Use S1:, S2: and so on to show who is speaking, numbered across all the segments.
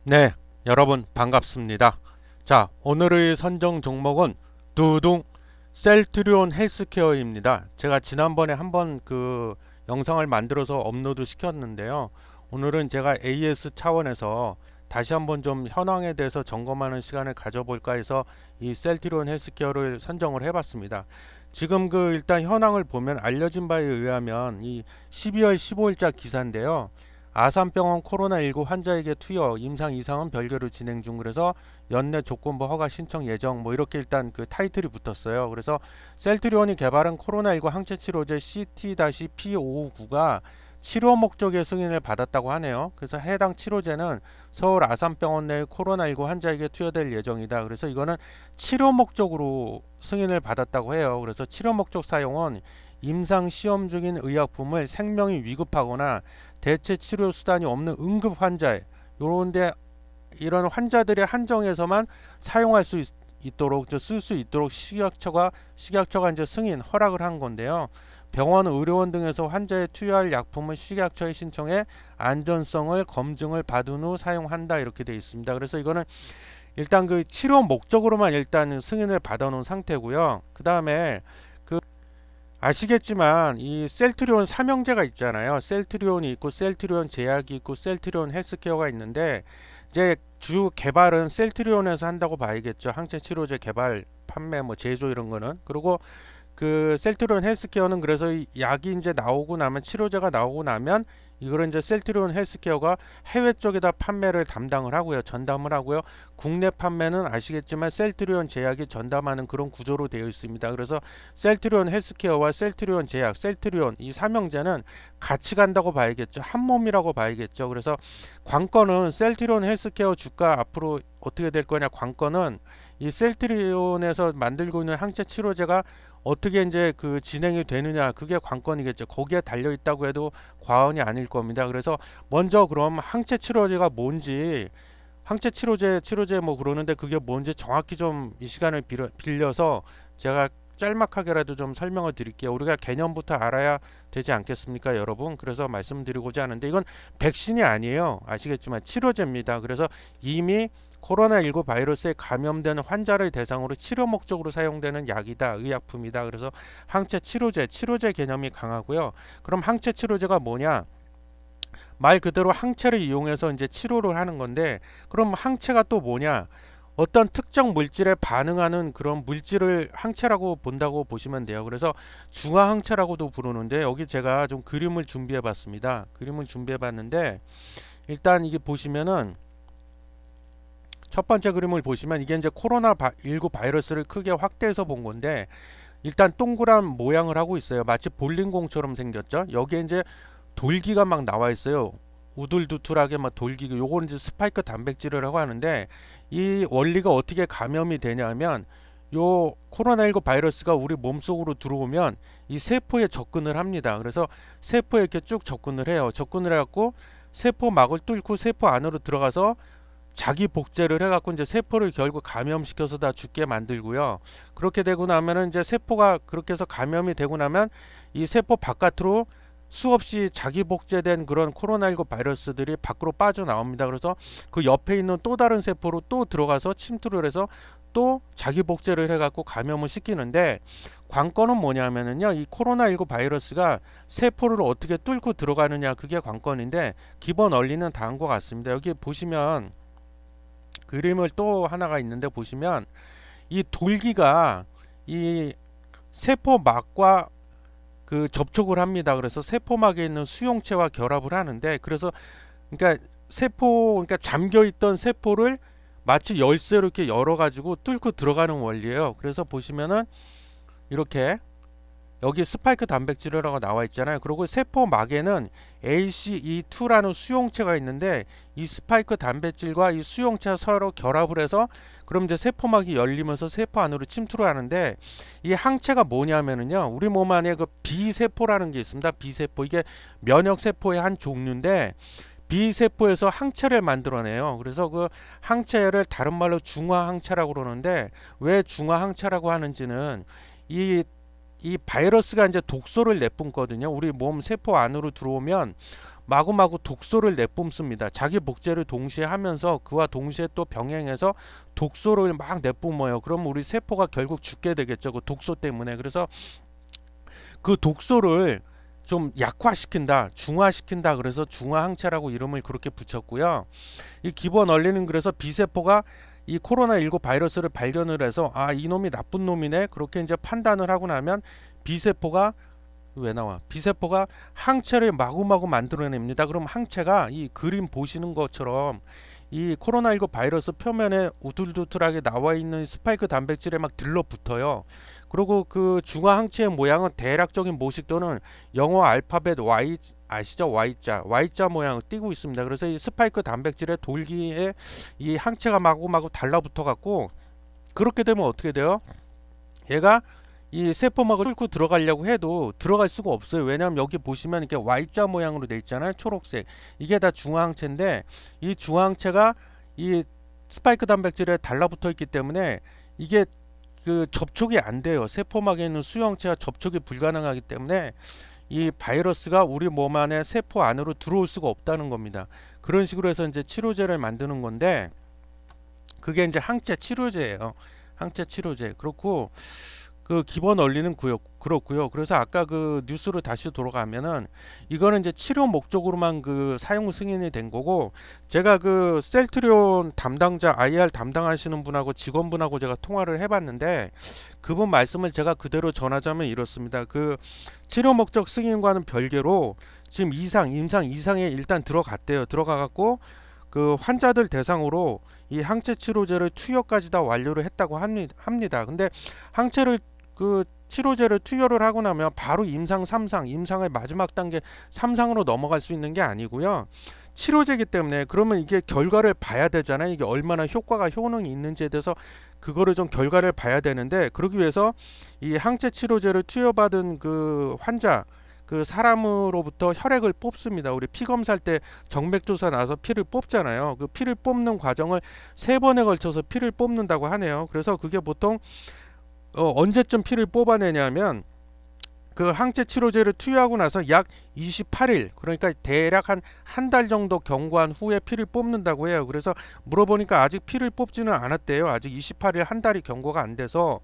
S1: 네, 여러분 반갑습니다. 자, 오늘의 선정 종목은 두둥 셀트리온 헬스케어입니다. 제가 지난번에 한번 그 영상을 만들어서 업로드 시켰는데요. 오늘은 제가 AS 차원에서 다시 한번 좀 현황에 대해서 점검하는 시간을 가져볼까 해서 이 셀트리온 헬스케어를 선정을 해봤습니다. 지금 그 일단 현황을 보면 알려진 바에 의하면 이 12월 15일자 기사인데요. 아산병원 코로나19 환자에게 투여 임상 이상은 별개로 진행 중. 그래서 연내 조건부 허가 신청 예정 뭐 이렇게 일단 그 타이틀이 붙었어요. 그래서 셀트리온이 개발한 코로나19 항체 치료제 CT-P559가 치료 목적의 승인을 받았다고 하네요. 그래서 해당 치료제는 서울 아산병원 내 코로나19 환자에게 투여될 예정이다. 그래서 이거는 치료 목적으로 승인을 받았다고 해요. 그래서 치료 목적 사용은 임상 시험 중인 의약품을 생명이 위급하거나 대체 치료 수단이 없는 응급 환자에 요런데 이런 환자들의 한정에서만 사용할 수 있도록 쓸 수 있도록 식약처가 이제 승인 허락을 한 건데요. 병원, 의료원 등에서 환자에 투여할 약품을 식약처에 신청해 안전성을 검증을 받은 후 사용한다 이렇게 되어 있습니다. 그래서 이거는 일단 그 치료 목적으로만 일단 승인을 받아 놓은 상태고요. 그 다음에 아시겠지만 이 셀트리온 삼형제가 있잖아요. 셀트리온이 있고 셀트리온 제약이 있고 셀트리온 헬스케어가 있는데 이제 주 개발은 셀트리온에서 한다고 봐야겠죠. 항체 치료제 개발, 판매, 뭐 제조 이런 거는. 그리고 그 셀트리온 헬스케어는 그래서 이 약이 이제 나오고 나면 치료제가 나오고 나면 이거를 이제 셀트리온 헬스케어가 해외 쪽에다 판매를 담당을 하고요. 전담을 하고요. 국내 판매는 아시겠지만 셀트리온 제약이 전담하는 그런 구조로 되어 있습니다. 그래서 셀트리온 헬스케어와 셀트리온 제약, 셀트리온 이 삼형제는 같이 간다고 봐야겠죠. 한 몸이라고 봐야겠죠. 그래서 관건은 셀트리온 헬스케어 주가 앞으로 어떻게 될 거냐 관건은 이 셀트리온에서 만들고 있는 항체 치료제가 어떻게 이제 그 진행이 되느냐 그게 관건이겠죠. 거기에 달려 있다고 해도 과언이 아닐 겁니다. 그래서 먼저 그럼 항체 치료제가 뭔지 항체 치료제 뭐 그러는데 그게 뭔지 정확히 좀 이 시간을 빌려서 제가 짤막하게라도 좀 설명을 드릴게요. 우리가 개념부터 알아야 되지 않겠습니까, 여러분? 그래서 말씀드리고자 하는데 이건 백신이 아니에요. 아시겠지만 치료제입니다. 그래서 이미 코로나19 바이러스에 감염된 환자를 대상으로 치료 목적으로 사용되는 약이다, 의약품이다. 그래서 항체 치료제 개념이 강하고요. 그럼 항체 치료제가 뭐냐? 말 그대로 항체를 이용해서 이제 치료를 하는 건데, 그럼 항체가 또 뭐냐? 어떤 특정 물질에 반응하는 그런 물질을 항체라고 본다고 보시면 돼요. 그래서 중화항체라고도 부르는데 여기 제가 좀 그림을 준비해 봤습니다. 그림을 준비해 봤는데 일단 이게 보시면은 첫 번째 그림을 보시면 이게 이제 코로나19 바이러스를 크게 확대해서 본 건데 일단 동그란 모양을 하고 있어요. 마치 볼링공처럼 생겼죠. 여기에 이제 돌기가 막 나와 있어요. 우둘두툴하게 막 돌기가 요거는 이제 스파이크 단백질이라고 하는데 이 원리가 어떻게 감염이 되냐면 요 코로나19 바이러스가 우리 몸속으로 들어오면 이 세포에 접근을 합니다. 그래서 세포에 이렇게 쭉 접근을 해요. 접근을 해갖고 세포막을 뚫고 세포 안으로 들어가서 자기 복제를 해갖고 이제 세포를 결국 감염시켜서 다 죽게 만들고요. 그렇게 되고 나면은 이제 세포가 그렇게 해서 감염이 되고 나면 이 세포 바깥으로 수없이 자기 복제된 그런 코로나19 바이러스들이 밖으로 빠져나옵니다. 그래서 그 옆에 있는 또 다른 세포로 또 들어가서 침투를 해서 또 자기 복제를 해갖고 감염을 시키는데 관건은 뭐냐면은요, 이 코로나19 바이러스가 세포를 어떻게 뚫고 들어가느냐 그게 관건인데 기본 원리는 다음과 같습니다. 여기 보시면 그림을 또 하나가 있는데 보시면 이 돌기가 이 세포막과 그 접촉을 합니다. 그래서 세포막에 있는 수용체와 결합을 하는데 그래서 그러니까 그러니까 잠겨 있던 세포를 마치 열쇠로 이렇게 열어 가지고 뚫고 들어가는 원리예요. 그래서 보시면은 이렇게 여기 스파이크 단백질이라고 나와 있잖아요. 그리고 세포막에는 ACE2라는 수용체가 있는데 이 스파이크 단백질과 이 수용체가 서로 결합을 해서 그럼 이제 세포막이 열리면서 세포 안으로 침투를 하는데 이 항체가 뭐냐면은요. 우리 몸 안에 그 B세포라는 게 있습니다. B세포. 이게 면역세포의 한 종류인데 B세포에서 항체를 만들어내요. 그래서 그 항체를 다른 말로 중화항체라고 그러는데 왜 중화항체라고 하는지는 이 바이러스가 이제 독소를 내뿜거든요. 우리 몸 세포 안으로 들어오면 마구마구 독소를 내뿜습니다. 자기 복제를 동시에 하면서 그와 동시에 또 병행해서 독소를 막 내뿜어요. 그럼 우리 세포가 결국 죽게 되겠죠. 그 독소 때문에. 그래서 그 독소를 좀 약화시킨다, 중화시킨다. 그래서 중화항체라고 이름을 그렇게 붙였고요. 이 기본 원리는 그래서 B세포가 이 코로나19 바이러스를 발견을 해서 아, 이놈이 나쁜 놈이네. 그렇게 이제 판단을 하고 나면 B세포가 왜 나와? B세포가 항체를 마구마구 만들어냅니다. 그럼 항체가 이 그림 보시는 것처럼 이 코로나19 바이러스 표면에 우툴두툴하게 나와 있는 스파이크 단백질에 막 들러붙어요. 그리고 그 중화 항체의 모양은 대략적인 모식 또는 영어 알파벳 Y 아시죠? Y자 모양을 띠고 있습니다. 그래서 이 스파이크 단백질의 돌기에 이 항체가 마구마구 달라붙어 갖고 그렇게 되면 어떻게 돼요? 얘가 이 세포막을 뚫고 들어가려고 해도 들어갈 수가 없어요. 왜냐하면 여기 보시면 이렇게 Y자 모양으로 돼 있잖아요. 초록색. 이게 다 중화항체인데 이 중화항체가 이 스파이크 단백질에 달라붙어 있기 때문에 이게 그 접촉이 안 돼요. 세포막에 있는 수용체와 접촉이 불가능하기 때문에 이 바이러스가 우리 몸 안에 세포 안으로 들어올 수가 없다는 겁니다. 그런 식으로 해서 이제 치료제를 만드는 건데 그게 이제 항체 치료제예요. 항체 치료제. 그렇고 그 기본 원리는 그렇고요. 그래서 아까 그 뉴스로 다시 돌아가면은 이거는 이제 치료 목적으로만 그 사용 승인이 된 거고 제가 그 셀트리온 담당자 IR 담당하시는 분하고 직원분하고 제가 통화를 해봤는데 그분 말씀을 제가 그대로 전하자면 이렇습니다. 그 치료 목적 승인과는 별개로 지금 임상 이상에 일단 들어갔대요. 들어가갖고 그 환자들 대상으로 이 항체 치료제를 투여까지 다 완료를 했다고 합니다. 근데 항체를 그 치료제를 투여를 하고 나면 바로 임상 3상, 임상의 마지막 단계 3상으로 넘어갈 수 있는 게 아니고요. 치료제이기 때문에 그러면 이게 결과를 봐야 되잖아요. 이게 얼마나 효능이 있는지에 대해서 그거를 좀 결과를 봐야 되는데 그러기 위해서 이 항체 치료제를 투여받은 그 환자 그 사람으로부터 혈액을 뽑습니다. 우리 피 검사할 때 정맥조사 나서 피를 뽑잖아요. 그 피를 뽑는 과정을 3번에 걸쳐서 피를 뽑는다고 하네요. 그래서 그게 보통 언제쯤 피를 뽑아내냐면 그 항체 치료제를 투여하고 나서 약 28일 그러니까 대략 한 달 정도 경과한 후에 피를 뽑는다고 해요. 그래서 물어보니까 아직 피를 뽑지는 않았대요. 아직 28일 한 달이 경과가 안 돼서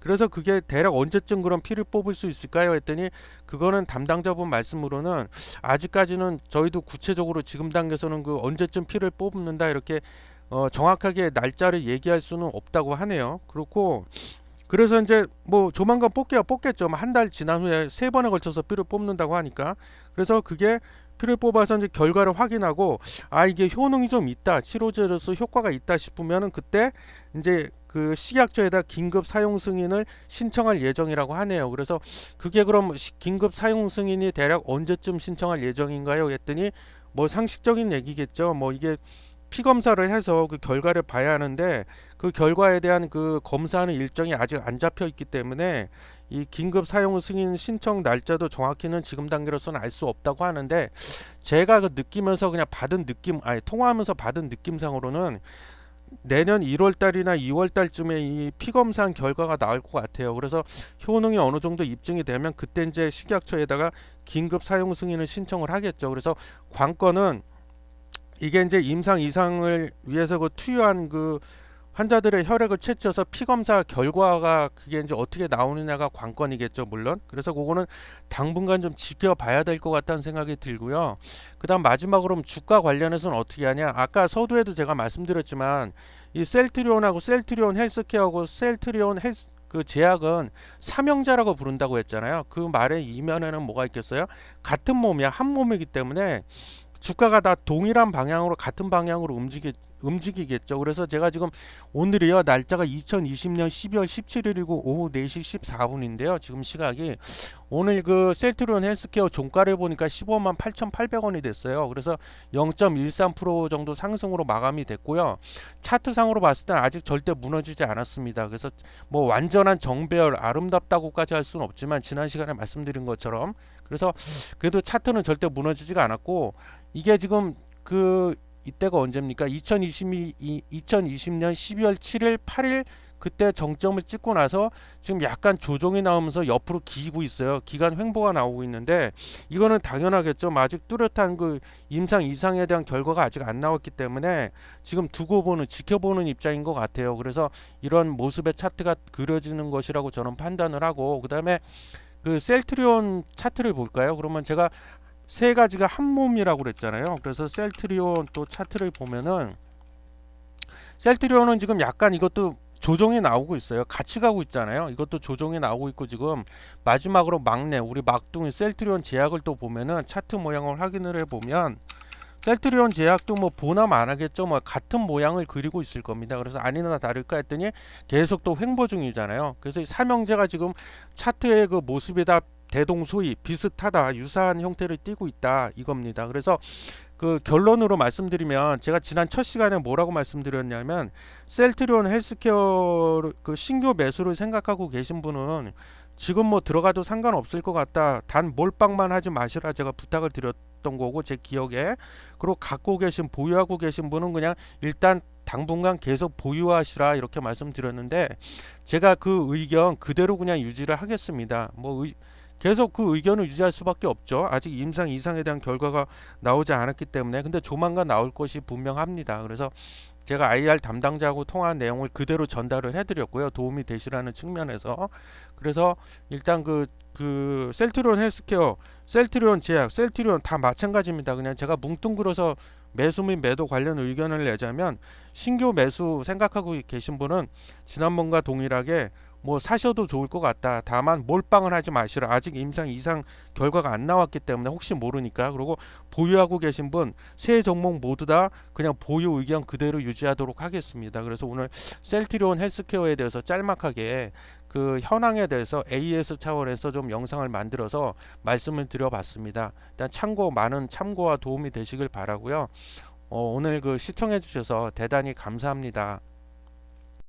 S1: 그래서 그게 대략 언제쯤 그럼 피를 뽑을 수 있을까요? 했더니 그거는 담당자분 말씀으로는 아직까지는 저희도 구체적으로 지금 단계에서는 그 언제쯤 피를 뽑는다 이렇게 정확하게 날짜를 얘기할 수는 없다고 하네요. 그렇고 그래서 이제 뭐 조만간 뽑겠죠. 한 달 지난 후에 3번에 걸쳐서 피를 뽑는다고 하니까 그래서 그게 피를 뽑아서 이제 결과를 확인하고 아 이게 효능이 좀 있다 치료제로서 효과가 있다 싶으면은 그때 이제 그 식약처에다 긴급 사용 승인을 신청할 예정이라고 하네요. 그래서 그게 그럼 긴급 사용 승인이 대략 언제쯤 신청할 예정인가요? 했더니 뭐 상식적인 얘기겠죠. 뭐 이게 피 검사를 해서 그 결과를 봐야 하는데 그 결과에 대한 그 검사하는 일정이 아직 안 잡혀 있기 때문에 이 긴급 사용 승인 신청 날짜도 정확히는 지금 단계로서는 알 수 없다고 하는데 제가 그 느끼면서 그냥 받은 느낌 통화하면서 받은 느낌상으로는 내년 1월 달이나 2월 달쯤에 이 피 검사한 결과가 나올 것 같아요. 그래서 효능이 어느 정도 입증이 되면 그때 이제 식약처에다가 긴급 사용 승인을 신청을 하겠죠. 그래서 관건은 이게 이제 임상 이상을 위해서 그 투여한 그 환자들의 혈액을 채취해서 피 검사 결과가 그게 이제 어떻게 나오느냐가 관건이겠죠, 물론. 그래서 그거는 당분간 좀 지켜봐야 될 것 같다는 생각이 들고요. 그다음 마지막으로 주가 관련해서는 어떻게 하냐? 아까 서두에도 제가 말씀드렸지만 이 셀트리온하고 셀트리온 헬스케어하고 셀트리온 헬스 그 제약은 삼형제라고 부른다고 했잖아요. 그 말의 이면에는 뭐가 있겠어요? 같은 몸이야, 한 몸이기 때문에 주가가 다 동일한 방향으로 같은 방향으로 움직이겠죠. 그래서 제가 지금 오늘이요 날짜가 2020년 12월 17일이고 오후 4시 14분인데요. 지금 시각이 오늘 그 셀트리온 헬스케어 종가를 보니까 15만 8,800원이 됐어요. 그래서 0.13% 정도 상승으로 마감이 됐고요. 차트상으로 봤을 때는 아직 절대 무너지지 않았습니다. 그래서 뭐 완전한 정배열 아름답다고까지 할 수는 없지만 지난 시간에 말씀드린 것처럼 그래서 그래도 차트는 절대 무너지지가 않았고 이게 지금 그 이때가 언제입니까? 2020년 12월 7일, 8일 그때 정점을 찍고 나서 지금 약간 조정이 나오면서 옆으로 기고 있어요. 기간 횡보가 나오고 있는데 이거는 당연하겠죠. 아직 뚜렷한 그 임상 이상에 대한 결과가 아직 안 나왔기 때문에 지금 두고 보는 지켜보는 입장인 것 같아요. 그래서 이런 모습의 차트가 그려지는 것이라고 저는 판단을 하고, 그다음에 그 셀트리온 차트를 볼까요? 그러면 제가 세 가지가 한 몸이라고 그랬잖아요. 그래서 셀트리온 또 차트를 보면은 셀트리온은 지금 약간 이것도 조정이 나오고 있어요. 같이 가고 있잖아요. 이것도 조정이 나오고 있고, 지금 마지막으로 막내 우리 막둥이 셀트리온 제약을 또 보면은 차트 모양을 확인을 해보면 셀트리온 제약도 뭐 보나 마나겠죠. 뭐 같은 모양을 그리고 있을 겁니다. 그래서 아니나 다를까 했더니 계속 또 횡보 중이잖아요. 그래서 이 삼형제가 지금 차트의 그 모습이 다 대동소이 비슷하다, 유사한 형태를 띠고 있다 이겁니다. 그래서 그 결론으로 말씀드리면, 제가 지난 첫 시간에 뭐라고 말씀드렸냐면, 셀트리온 헬스케어 그 신규 매수를 생각하고 계신 분은 지금 뭐 들어가도 상관없을 것 같다, 단 몰빵만 하지 마시라 제가 부탁을 드렸던 거고, 제 기억에. 그리고 갖고 계신 보유하고 계신 분은 그냥 일단 당분간 계속 보유하시라 이렇게 말씀드렸는데, 제가 그 의견 그대로 그냥 유지를 하겠습니다. 계속 그 의견을 유지할 수밖에 없죠. 아직 임상 이상에 대한 결과가 나오지 않았기 때문에. 근데 조만간 나올 것이 분명합니다. 그래서 제가 IR 담당자하고 통화한 내용을 그대로 전달을 해드렸고요. 도움이 되시라는 측면에서. 그래서 일단 그 셀트리온 헬스케어, 셀트리온 제약, 셀트리온 다 마찬가지입니다. 그냥 제가 뭉뚱그려서 매수 및 매도 관련 의견을 내자면, 신규 매수 생각하고 계신 분은 지난번과 동일하게 뭐 사셔도 좋을 것 같다. 다만 몰빵을 하지 마시라. 아직 임상 이상 결과가 안 나왔기 때문에 혹시 모르니까. 그리고 보유하고 계신 분 세 종목 모두 다 그냥 보유 의견 그대로 유지하도록 하겠습니다. 그래서 오늘 셀트리온 헬스케어에 대해서 짤막하게 그 현황에 대해서 AS 차원에서 좀 영상을 만들어서 말씀을 드려봤습니다. 일단 많은 참고와 도움이 되시길 바라고요. 오늘 그 시청해 주셔서 대단히 감사합니다.